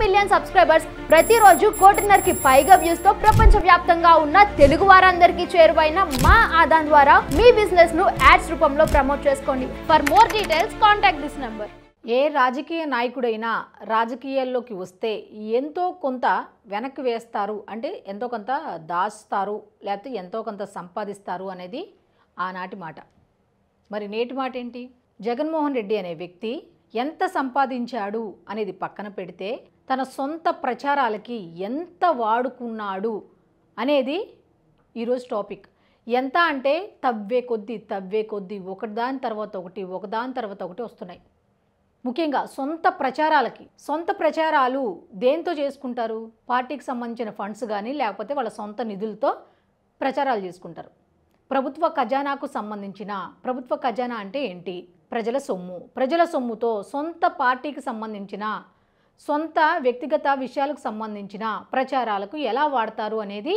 Million subscribers ప్రతిరోజు 1.5 పైగా views తో ప్రపంచవ్యాప్తంగా ఉన్న తెలుగు వారందరికీ చేరువైన మా ఆదాన్ ద్వారా మీ బిజినెస్ ను యాడ్స్ రూపంలో ప్రమోట్ చేసుకోండి. For more details contact this number. ఏ రాజకీయ నాయకుడైనా రాజకీయాల్లోకి వస్తే ఎంతో కొంత వెనక్కి వేస్తారు, అంటే ఎంతో కొంత దాస్తారు, లేకపోతే ఎంతో కొంత సంపాదిస్తారు అనేది ఆనాటి మాట. మరి నేటి మాట ఏంటి? జగన్మోహన్ రెడ్డి అనే వ్యక్తి ఎంత సంపాదించాడు అనేది పక్కన పెడితే తన సొంత ప్రచారాలకి ఎంత వాడుకున్నాడు అనేది ఈరోజు టాపిక్. ఎంత అంటే తవ్వే కొద్దీ ఒకదాని తర్వాత ఒకటి వస్తున్నాయి. ముఖ్యంగా సొంత ప్రచారాలు దేంతో చేసుకుంటారు? పార్టీకి సంబంధించిన ఫండ్స్ కానీ లేకపోతే వాళ్ళ సొంత నిధులతో ప్రచారాలు చేసుకుంటారు. ప్రభుత్వ ఖజానాకు సంబంధించిన, ప్రభుత్వ ఖజానా అంటే ఏంటి? ప్రజల సొమ్ముతో సొంత పార్టీకి సంబంధించిన, సొంత వ్యక్తిగత విషయాలకు సంబంధించిన ప్రచారాలకు ఎలా వాడతారు అనేది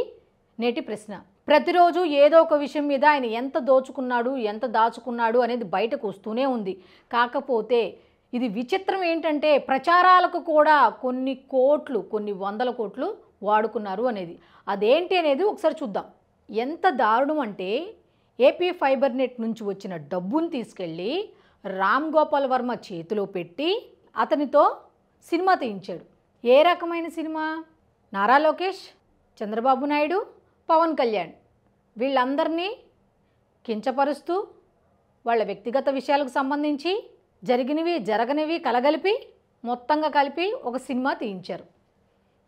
నేటి ప్రశ్న. ప్రతిరోజు ఏదో ఒక విషయం మీద ఆయన ఎంత దోచుకున్నాడు, ఎంత దాచుకున్నాడు అనేది బయటకు వస్తూనే ఉంది. కాకపోతే ఇది విచిత్రం ఏంటంటే ప్రచారాలకు కూడా కొన్ని వందల కోట్లు వాడుకున్నారు అనేది. అదేంటి అనేది ఒకసారి చూద్దాం. ఎంత దారుణం అంటే ఏపీ ఫైబర్ నెట్ నుంచి వచ్చిన డబ్బును తీసుకెళ్ళి రామ్ గోపాల్ వర్మ చేతిలో పెట్టి అతనితో సినిమా తీయించాడు. ఏ రకమైన సినిమా? నారా లోకేష్, చంద్రబాబు నాయుడు, పవన్ కళ్యాణ్ వీళ్ళందరినీ కించపరుస్తూ వాళ్ళ వ్యక్తిగత విషయాలకు సంబంధించి జరిగినవి జరగనివి మొత్తంగా కలిపి ఒక సినిమా తీయించారు.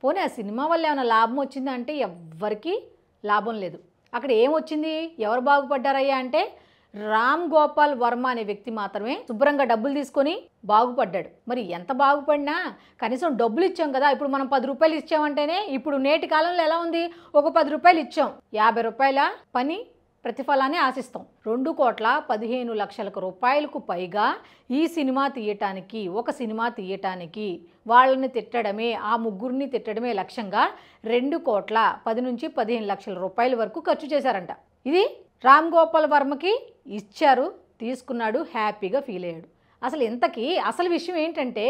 పోనీ ఆ సినిమా వల్ల ఏమైనా లాభం వచ్చిందా అంటే ఎవ్వరికీ లాభం లేదు. అక్కడ ఏమొచ్చింది? ఎవరు బాగుపడ్డారయ్యా అంటే రామ్ గోపాల్ వర్మ అనే వ్యక్తి మాత్రమే శుభ్రంగా డబ్బులు తీసుకొని బాగుపడ్డాడు. మరి ఎంత బాగుపడినా కనీసం డబ్బులు ఇచ్చాం కదా. ఇప్పుడు మనం 10 రూపాయలు ఇచ్చామంటేనే ఇప్పుడు నేటి కాలంలో ఎలా ఉంది? ఒక 10 రూపాయలు ఇచ్చాం, 50 రూపాయల పని ప్రతిఫలాన్ని ఆశిస్తాం. 2,15,00,000 రూపాయలకు పైగా ఈ సినిమా తీయటానికి, ఒక సినిమా తీయటానికి వాళ్ళని తిట్టడమే, ఆ ముగ్గురిని తిట్టడమే లక్ష్యంగా 2,10 నుంచి 15 లక్షల రూపాయల వరకు ఖర్చు చేశారంట. ఇది రామ్ గోపాల్ వర్మకి ఇచ్చారు, తీసుకున్నాడు, హ్యాపీగా ఫీల్ అయ్యాడు. అసలు ఇంతకీ అసలు విషయం ఏంటంటే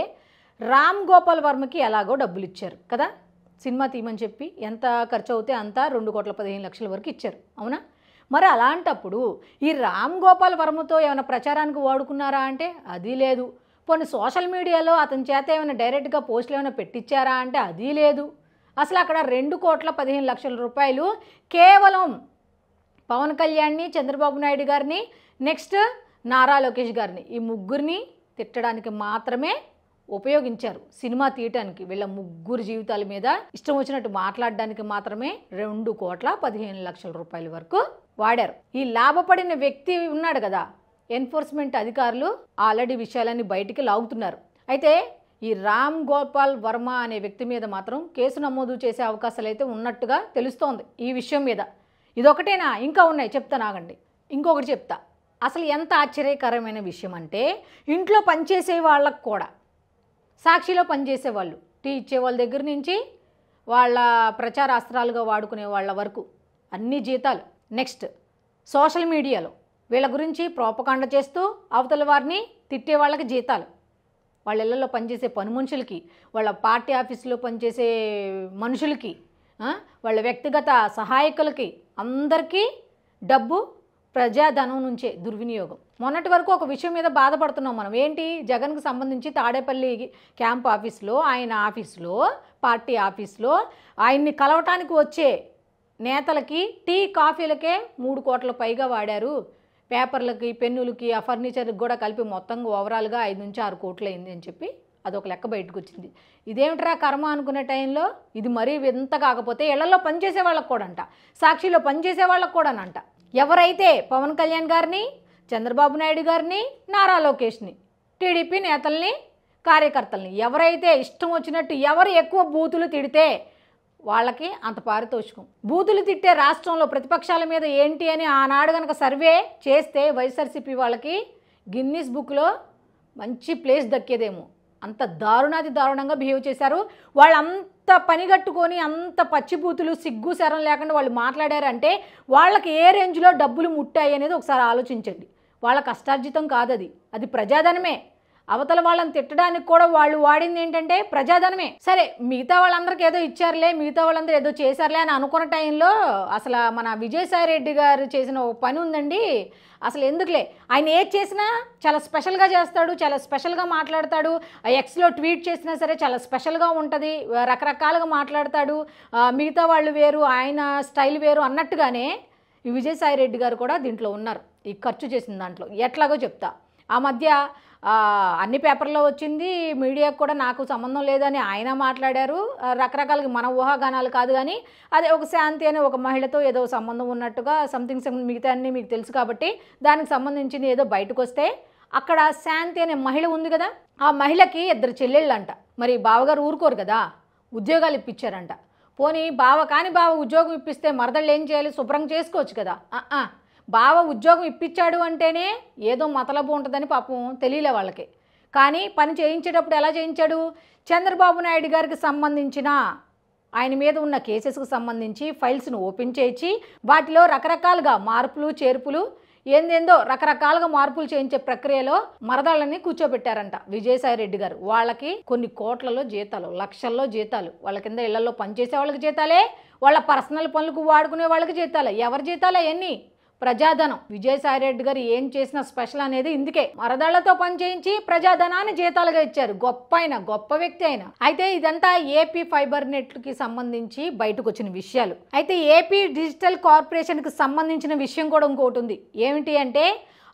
రామ్ గోపాల్ వర్మకి ఎలాగో డబ్బులు ఇచ్చారు కదా, సినిమా తీయమని చెప్పి ఎంత ఖర్చు అవుతే అంతా 2,15,00,000 వరకు ఇచ్చారు, అవునా? మరి అలాంటప్పుడు ఈ రామ్ గోపాల్ వర్మతో ఏమైనా ప్రచారానికి వాడుకున్నారా అంటే అది లేదు. పోనీ సోషల్ మీడియాలో అతని చేత ఏమైనా డైరెక్ట్గా పోస్టులు ఏమైనా పెట్టించారా అంటే అది లేదు. అసలు అక్కడ 2,15,00,000 రూపాయలు కేవలం పవన్ కళ్యాణ్ని, చంద్రబాబు నాయుడు గారిని, నెక్స్ట్ నారా లోకేష్ గారిని, ఈ ముగ్గురిని తిట్టడానికి మాత్రమే ఉపయోగించారు. సినిమా తీయటానికి వీళ్ళ ముగ్గురు జీవితాల మీద ఇష్టం వచ్చినట్టు మాట్లాడడానికి మాత్రమే 2,15,00,000 రూపాయల వరకు వాడారు. ఈ లాభపడిన వ్యక్తి ఉన్నాడు కదా, ఎన్ఫోర్స్మెంట్ అధికారులు ఆల్రెడీ విషయాలన్నీ బయటికి లాగుతున్నారు. అయితే ఈ రామ్ గోపాల్ వర్మ అనే వ్యక్తి మీద మాత్రం కేసు నమోదు చేసే అవకాశాలు అయితే ఉన్నట్టుగా తెలుస్తోంది. ఈ విషయం మీద ఇదొకటేనా? ఇంకా ఉన్నాయి, చెప్తాను ఆగండి. ఇంకొకటి చెప్తా. అసలు ఎంత ఆశ్చర్యకరమైన విషయం అంటే ఇంట్లో పనిచేసే వాళ్ళకు కూడా, సాక్షిలో పనిచేసే వాళ్ళు, టీ ఇచ్చే వాళ్ళ దగ్గర నుంచి వాళ్ళ ప్రచార అస్త్రాలుగా వాడుకునే వాళ్ళ వరకు అన్ని జీతాలు. నెక్స్ట్ సోషల్ మీడియాలో వీళ్ళ గురించి ప్రోపకాండ చేస్తూ అవతల వారిని తిట్టే వాళ్ళకి జీతాలు, వాళ్ళ ఇళ్లలో పనిచేసే పని మనుషులకి, వాళ్ళ పార్టీ ఆఫీసులో పనిచేసే మనుషులకి, వాళ్ళ వ్యక్తిగత సహాయకులకి, అందరికీ డబ్బు ప్రజాధనం నుంచే దుర్వినియోగం. మొన్నటి వరకు ఒక విషయం మీద బాధపడుతున్నాం మనం. ఏంటి? జగన్కు సంబంధించి తాడేపల్లి క్యాంప్ ఆఫీస్లో, ఆయన ఆఫీస్లో, పార్టీ ఆఫీస్లో ఆయన్ని కలవటానికి వచ్చే నేతలకి టీ కాఫీలకే 3 కోట్ల పైగా వాడారు. పేపర్లకి, పెన్నులకి, ఆ ఫర్నిచర్కి కూడా కలిపి మొత్తంగా ఓవరాల్గా 5 నుంచి 6 కోట్లు అయింది అని చెప్పి అదొక లెక్క బయటకు వచ్చింది. ఇదేమిట్రా కర్మ అనుకునే టైంలో ఇది మరీ వింత. కాకపోతే ఇళ్లలో పనిచేసే వాళ్ళకు కూడా అంట, సాక్షిలో పనిచేసే వాళ్ళకు కూడా అంట, ఎవరైతే పవన్ కళ్యాణ్ గారిని, చంద్రబాబు నాయుడు గారిని, నారా లోకేష్ని, టీడీపీ నేతల్ని, కార్యకర్తల్ని ఎవరైతే ఇష్టం వచ్చినట్టు ఎవరు ఎక్కువ బూతులు తిడితే వాళ్ళకి అంత పారితోషికం. బూతులు తిట్టే రాష్ట్రంలో ప్రతిపక్షాల మీద ఏంటి అని ఆనాడు కనుక సర్వే చేస్తే వైఎస్ఆర్సీపీ వాళ్ళకి గిన్నీస్ బుక్లో మంచి ప్లేస్ దక్కేదేమో. అంత దారుణంగా బిహేవ్ చేశారు. వాళ్ళంత పనిగట్టుకొని అంత పచ్చిబూతులు, సిగ్గు శరం లేకుండా వాళ్ళు మాట్లాడారంటే వాళ్ళకి ఏ రేంజ్లో డబ్బులు ముట్టాయి అనేది ఒకసారి ఆలోచించండి. వాళ్ళ కష్టార్జితం కాదు, అది ప్రజాధనమే. అవతల వాళ్ళని తిట్టడానికి కూడా వాళ్ళు వాడింది ఏంటంటే ప్రజాధనమే. సరే మిగతా వాళ్ళందరికీ ఏదో ఇచ్చారులే, మిగతా వాళ్ళందరూ ఏదో చేశారులే అని అనుకున్న టైంలో అసలు మన విజయసాయి రెడ్డి గారు చేసిన ఒక పని ఉందండి. అసలు ఎందుకులే, ఆయన ఏది చేసినా చాలా స్పెషల్గా చేస్తాడు, చాలా స్పెషల్గా మాట్లాడతాడు. ఎక్స్లో ట్వీట్ చేసినా సరే చాలా స్పెషల్గా ఉంటుంది, రకరకాలుగా మాట్లాడతాడు. మిగతా వాళ్ళు వేరు, ఆయన స్టైల్ వేరు అన్నట్టుగానే ఈ విజయసాయి రెడ్డి గారు కూడా దీంట్లో ఉన్నారు. ఈ ఖర్చు చేసిన దాంట్లో ఎట్లాగో చెప్తా. ఆ మధ్య అన్ని పేపర్లో వచ్చింది, మీడియాకు కూడా నాకు సంబంధం లేదని ఆయన మాట్లాడారు. రకరకాలుగా మన ఊహాగానాలు కాదు కానీ అదే ఒక శాంతి అనే ఒక మహిళతో ఏదో సంబంధం ఉన్నట్టుగా సంథింగ్ మిగతా అన్నీ మీకు తెలుసు కాబట్టి దానికి సంబంధించింది ఏదో బయటకు వస్తే అక్కడ శాంతి అనే మహిళ ఉంది కదా, ఆ మహిళకి 2 చెల్లెళ్ళంట. మరి బావగారు ఊరుకోరు కదా, ఉద్యోగాలు ఇప్పించారంట. పోనీ బావ ఉద్యోగం ఇప్పిస్తే మరదళ్ళు ఏం చేయాలి, శుభ్రం చేసుకోవచ్చు కదా. బావ ఉద్యోగం ఇప్పించాడు అంటేనే ఏదో మతలబు ఉంటుందని పాపం తెలియలే వాళ్ళకి. కానీ పని చేయించేటప్పుడు ఎలా చేయించాడు, చంద్రబాబు నాయుడు గారికి సంబంధించిన ఆయన మీద ఉన్న కేసెస్కు సంబంధించి ఫైల్స్ను ఓపెన్ చేయించి వాటిలో రకరకాలుగా మార్పులు చేర్పులు ఏందేందో రకరకాలుగా మార్పులు చేయించే ప్రక్రియలో మరదళ్ళని కూర్చోబెట్టారంట విజయసాయి రెడ్డి గారు. వాళ్ళకి కొన్ని కోట్లలో జీతాలు, లక్షల్లో జీతాలు, వాళ్ళ కింద ఇళ్లలో పనిచేసే వాళ్ళకి జీతాలే, వాళ్ళ పర్సనల్ పనులకు వాడుకునే వాళ్ళకి జీతాలే. ఎవరి జీతాలే ఎన్ని? ప్రజాధనం. విజయసాయి రెడ్డి గారు ఏం చేసిన స్పెషల్ అనేది ఇందుకే. మరదళ్లతో పని చేయించి ప్రజాధనాన్ని జీతాలుగా ఇచ్చారు. గొప్ప వ్యక్తి అయిన. అయితే ఇదంతా ఏపీ ఫైబర్ నెట్కి సంబంధించి బయటకు వచ్చిన విషయాలు. అయితే ఏపీ డిజిటల్ కార్పొరేషన్కి సంబంధించిన విషయం కూడా ఇంకోటి ఉంది. ఏమిటి అంటే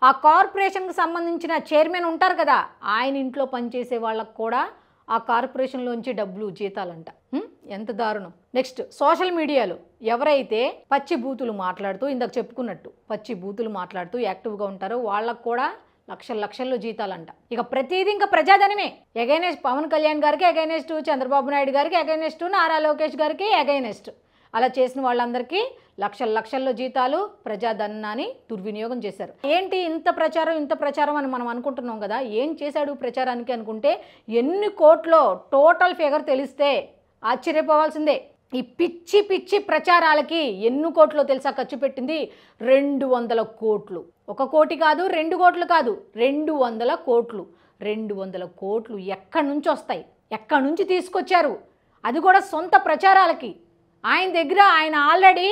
ఆ కార్పొరేషన్కి సంబంధించిన చైర్మన్ ఉంటారు కదా, ఆయన ఇంట్లో పనిచేసే వాళ్ళకు కూడా ఆ కార్పొరేషన్లోంచి డబ్బులు జీతాలంట. ఎంత దారుణం. నెక్స్ట్ సోషల్ మీడియాలో ఎవరైతే పచ్చి బూతులు మాట్లాడుతూ ఇందాక చెప్పుకున్నట్టు పచ్చి బూతులు మాట్లాడుతూ యాక్టివ్గా ఉంటారో వాళ్ళకు కూడా లక్షల్లో జీతాలంట. ఇక ప్రతిదీ ఇంకా ప్రజాధనమే. ఎగైనెస్ట్ పవన్ కళ్యాణ్ గారికి, ఎగైనెస్ట్ చంద్రబాబు నాయుడు గారికి, ఎగైనెస్ట్ నారా లోకేష్ గారికి, ఎగైనెస్ట్ అలా చేసిన వాళ్ళందరికీ లక్షల్లో జీతాలు, ప్రజాధనాన్ని దుర్వినియోగం చేశారు. ఏంటి ఇంత ప్రచారం అని మనం అనుకుంటున్నాం కదా, ఏం చేశాడు ప్రచారానికి అనుకుంటే ఎన్ని కోట్లో టోటల్ ఫిగర్ తెలిస్తే ఆశ్చర్యపోవాల్సిందే. ఈ పిచ్చి ప్రచారాలకి ఎన్ని కోట్లో తెలుసా ఖర్చు పెట్టింది? 200 కోట్లు. 1 కోటి కాదు, 2 కోట్లు కాదు, 200 కోట్లు. 200 కోట్లు ఎక్కడి నుంచి వస్తాయి, ఎక్కడి నుంచి తీసుకొచ్చారు? అది కూడా సొంత ప్రచారాలకి. ఆయన ఆల్రెడీ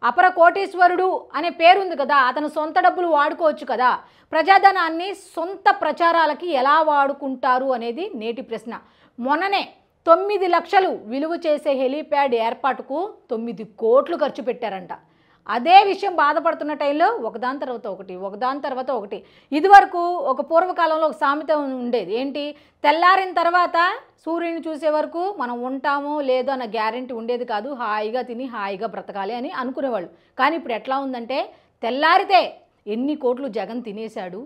అపర కోటీశ్వరుడు అనే పేరుంది కదా, అతను సొంత డబ్బులు వాడుకోవచ్చు కదా. ప్రజాధనాన్ని సొంత ప్రచారాలకి ఎలా వాడుకుంటారు అనేది నేటి ప్రశ్న. మొన్ననే 9 లక్షలు విలువ చేసే హెలీప్యాడ్ ఏర్పాటుకు 9 కోట్లు ఖర్చు పెట్టారంట. అదే విషయం బాధపడుతున్న టైంలో ఒకదాని తర్వాత ఒకటి. ఇదివరకు ఒక పూర్వకాలంలో ఒక సామెత ఉండేది. ఏంటి? తెల్లారిన తర్వాత సూర్యుని చూసే వరకు మనం ఉంటామో లేదో అన్న గ్యారెంటీ ఉండేది కాదు. హాయిగా తిని హాయిగా బ్రతకాలి అని అనుకునేవాళ్ళు. కానీ ఇప్పుడు ఎట్లా ఉందంటే తెల్లారితే ఎన్ని కోట్లు జగన్ తినేశాడు,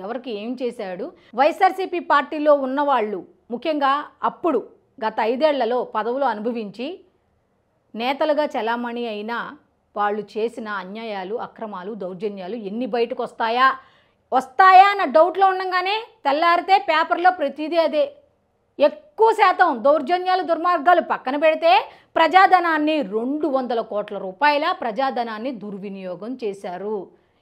ఎవరికి ఏం చేశాడు. వైఎస్ఆర్సీపీ పార్టీలో ఉన్నవాళ్ళు ముఖ్యంగా అప్పుడు గత 5 ఏళ్లలో పదవులు అనుభవించి నేతలుగా చలామణి అయినా వాళ్ళు చేసిన అన్యాయాలు, అక్రమాలు, దౌర్జన్యాలు ఎన్ని బయటకు వస్తాయా అన్న డౌట్లో ఉండగానే తెల్లారితే పేపర్లో ప్రతిదీ అదే. ఎక్కువ శాతం దౌర్జన్యాలు, దుర్మార్గాలు పక్కన పెడితే ప్రజాధనాన్ని 200 కోట్ల రూపాయల ప్రజాధనాన్ని దుర్వినియోగం చేశారు.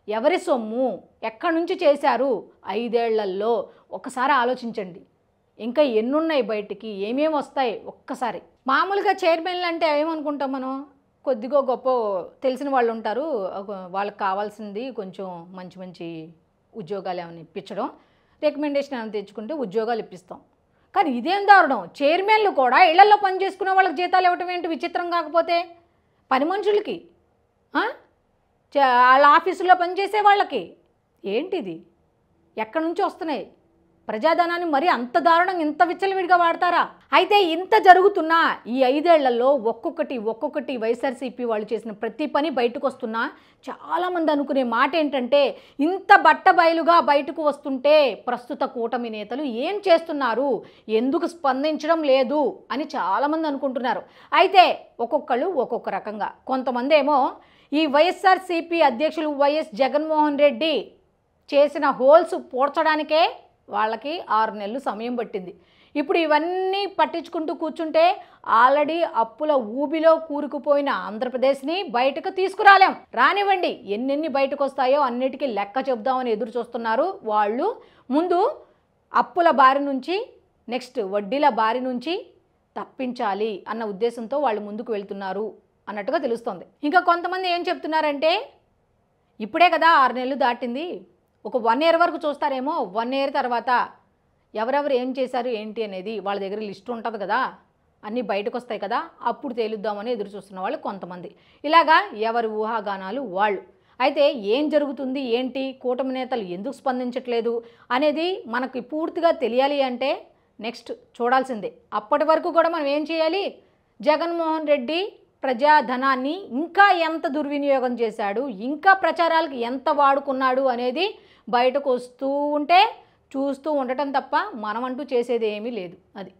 ఎవరి సొమ్ము, ఎక్కడి నుంచి చేశారు? 5 ఏళ్లలో ఒకసారి ఆలోచించండి. ఇంకా ఎన్నున్నాయి బయటికి, ఏమేమి వస్తాయి ఒక్కసారి. మామూలుగా చైర్మన్లు అంటే ఏమనుకుంటాం మనం, కొద్దిగా గొప్ప తెలిసిన వాళ్ళు ఉంటారు, వాళ్ళకి కావాల్సింది కొంచెం మంచి ఉద్యోగాలు ఏమైనా ఇప్పించడం, రికమెండేషన్ ఏమైనా తెచ్చుకుంటే ఉద్యోగాలు ఇప్పిస్తాం. కానీ ఇదేం దారుణం, చైర్మన్లు కూడా ఇళ్లలో పని చేసుకునే వాళ్ళకి జీతాలు ఇవ్వటం ఏంటి విచిత్రం? కాకపోతే పని మనుషులకి, వాళ్ళ ఆఫీసులో పనిచేసే వాళ్ళకి ఏంటిది? ఎక్కడి నుంచి వస్తున్నాయి? ప్రజాధనాన్ని మరి అంత దారుణంగా ఇంత విచ్చలవిడిగా వాడతారా? అయితే ఇంత జరుగుతున్నా ఈ 5 ఏళ్లలో ఒక్కొక్కటి వైఎస్ఆర్సీపీ వాళ్ళు చేసిన ప్రతి పని బయటకు వస్తున్నా చాలామంది అనుకునే మాట ఏంటంటే, ఇంత బట్టబయలుగా బయటకు వస్తుంటే ప్రస్తుత కూటమి నేతలు ఏం చేస్తున్నారు, ఎందుకు స్పందించడం లేదు అని చాలామంది అనుకుంటున్నారు. అయితే ఒక్కొక్కళ్ళు ఒక్కొక్క రకంగా. కొంతమంది ఏమో ఈ వైఎస్ఆర్సీపీ అధ్యక్షులు వైఎస్ జగన్మోహన్ రెడ్డి చేసిన హోల్స్ పూడ్చడానికే వాళ్ళకి 6 నెలలు సమయం పట్టింది. ఇప్పుడు ఇవన్నీ పట్టించుకుంటూ కూర్చుంటే ఆల్రెడీ అప్పుల ఊబిలో కూరుకుపోయిన ఆంధ్రప్రదేశ్ని బయటకు తీసుకురాలేం. రానివ్వండి, ఎన్నెన్ని బయటకు వస్తాయో అన్నిటికీ లెక్క చెబుదామని ఎదురు చూస్తున్నారు వాళ్ళు. ముందు అప్పుల బారి నుంచి నెక్స్ట్ వడ్డీల బారి నుంచి తప్పించాలి అన్న ఉద్దేశంతో వాళ్ళు ముందుకు వెళ్తున్నారు అన్నట్టుగా తెలుస్తోంది. ఇంకా కొంతమంది ఏం చెప్తున్నారంటే ఇప్పుడే కదా 6 నెలలు దాటింది, ఒక 1 ఇయర్ వరకు చూస్తారేమో, 1 ఇయర్ తర్వాత ఎవరెవరు ఏం చేశారు ఏంటి అనేది వాళ్ళ దగ్గర లిస్ట్ ఉంటుంది కదా, అన్నీ బయటకు వస్తాయి కదా, అప్పుడు తేలుద్దామని ఎదురు చూస్తున్న వాళ్ళు కొంతమంది. ఇలాగా ఎవరి ఊహాగానాలు వాళ్ళు. అయితే ఏం జరుగుతుంది ఏంటి, కూటమి నేతలు ఎందుకు స్పందించట్లేదు అనేది మనకి పూర్తిగా తెలియాలి అంటే నెక్స్ట్ చూడాల్సిందే. అప్పటి వరకు కూడా మనం ఏం చేయాలి, జగన్మోహన్ రెడ్డి ప్రజాధనాన్ని ఇంకా ఎంత దుర్వినియోగం చేశాడు, ఇంకా ప్రచారాలకు ఎంత వాడుకున్నాడు అనేది బయటకు వస్తూ ఉంటే చూస్తూ ఉండటం తప్ప మనమంటూ చేసేది ఏమీ లేదు. అది